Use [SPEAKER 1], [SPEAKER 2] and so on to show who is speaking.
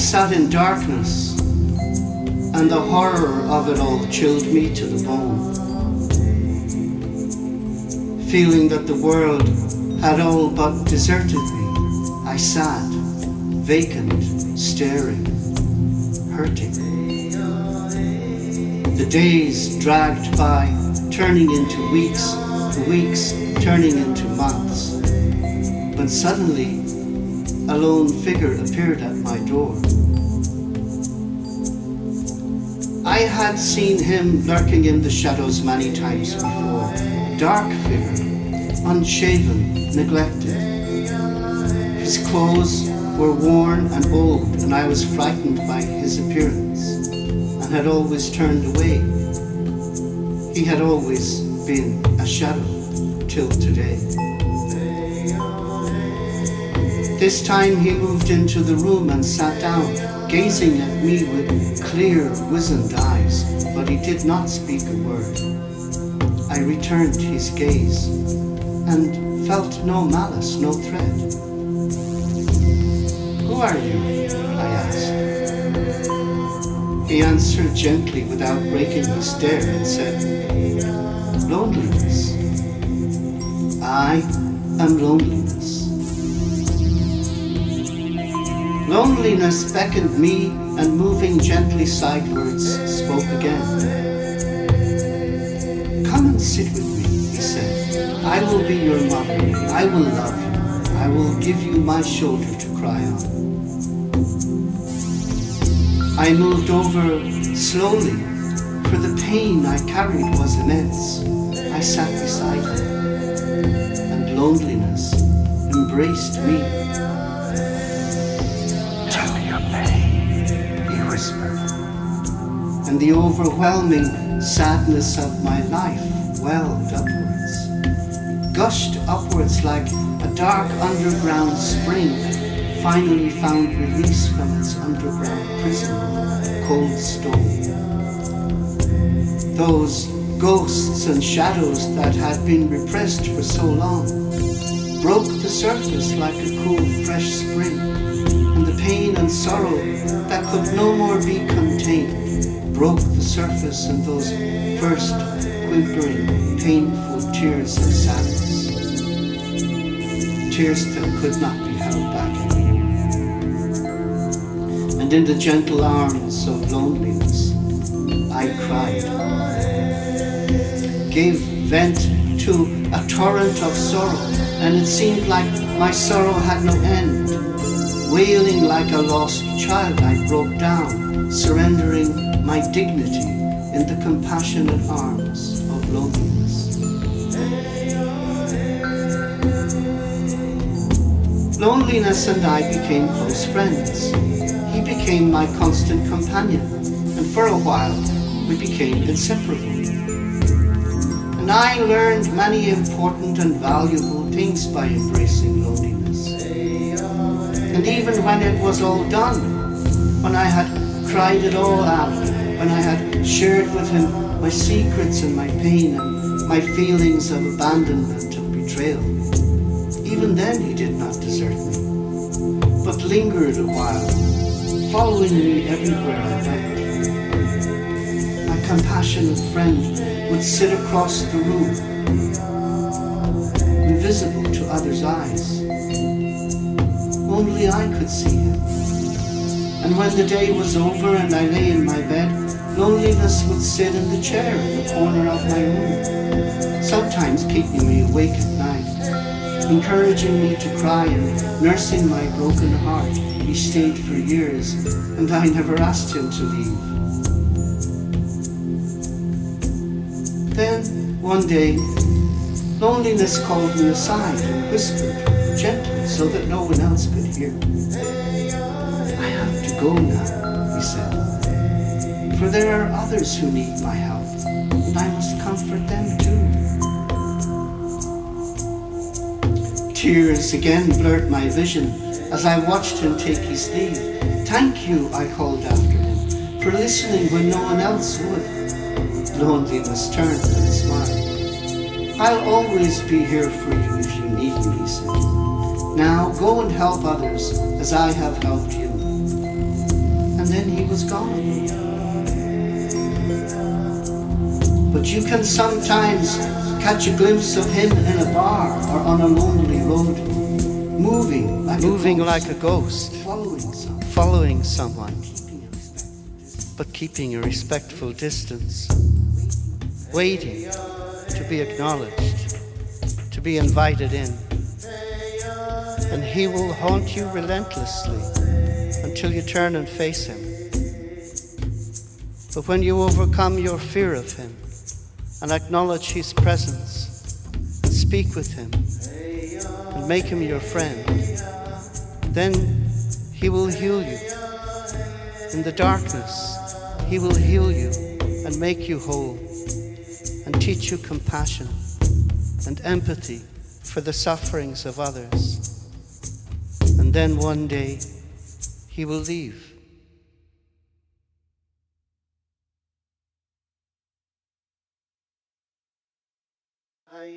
[SPEAKER 1] sat in darkness, and the horror of it all chilled me to the bone. Feeling that the world had all but deserted me, I sat, vacant, staring, hurting. The days dragged by, turning into weeks, the weeks turning into months. When suddenly, a lone figure appeared at my door. I had seen him lurking in the shadows many times before. Dark figure, unshaven, neglected. His clothes were worn and old, and I was frightened by his appearance, and had always turned away. He had always been a shadow till today. This time he moved into the room and sat down, gazing at me with clear, wizened eyes, but he did not speak a word. I returned his gaze and felt no malice, no threat. "Who are you?" I asked. He answered gently without breaking his stare and said, "Loneliness. I am loneliness." Loneliness beckoned me and moving gently sidewards spoke again. "Come and sit with me," he said. "I will be your mother. I will love you. I will give you my shoulder to cry on." I moved over slowly, for the pain I carried was immense. I sat beside him, and loneliness embraced me.
[SPEAKER 2] "Tell me your pain," he whispered.
[SPEAKER 1] And the overwhelming sadness of my life welled upwards, gushed upwards like a dark underground spring, finally found release from its underground prison of cold stone. Those ghosts and shadows that had been repressed for so long broke the surface like a cool, fresh spring, and the pain and sorrow that could no more be contained broke the surface in those first whimpering, painful tears of sadness, tears that could not be held back anymore. And in the gentle arms of loneliness, I cried, gave vent to a torrent of sorrow, and it seemed like my sorrow had no end. Wailing like a lost child, I broke down, surrendering my dignity in the compassionate arms of loneliness. Loneliness and I became close friends. He became my constant companion, and for a while we became inseparable. And I learned many important and valuable things by embracing loneliness. And even when it was all done, when I had cried it all out, when I had shared with him my secrets and my pain and my feelings of abandonment and betrayal, even then he did not desert me, but lingered a while, following me everywhere I went. My compassionate friend would sit across the room, invisible to others' eyes. Only I could see him. And when the day was over and I lay in my bed, loneliness would sit in the chair in the corner of my room, sometimes keeping me awake at night, encouraging me to cry and nursing my broken heart. He stayed for years, and I never asked him to leave. Then, one day, loneliness called me aside and whispered, gently, so that no one else could hear. "I have to go now," he said, "for there are others who need my help, and I must comfort them too." Tears again blurred my vision as I watched him take his leave. "Thank you," I called after him, "for listening when no one else would." Loneliness turned and smiled. "I'll always be here for you if you need me," he said. "Now go and help others as I have helped you." and then he was gone. But you can sometimes catch a glimpse of him in a bar or on a lonely road, moving like a ghost, following someone, but keeping a respectful distance, waiting to be acknowledged, to be invited in. And he will haunt you relentlessly until you turn and face him. But when you overcome your fear of him and acknowledge his presence, and speak with him, and make him your friend, then he will heal you. In the darkness, he will heal you and make you whole, and teach you compassion and empathy for the sufferings of others. And then one day, he will leave. I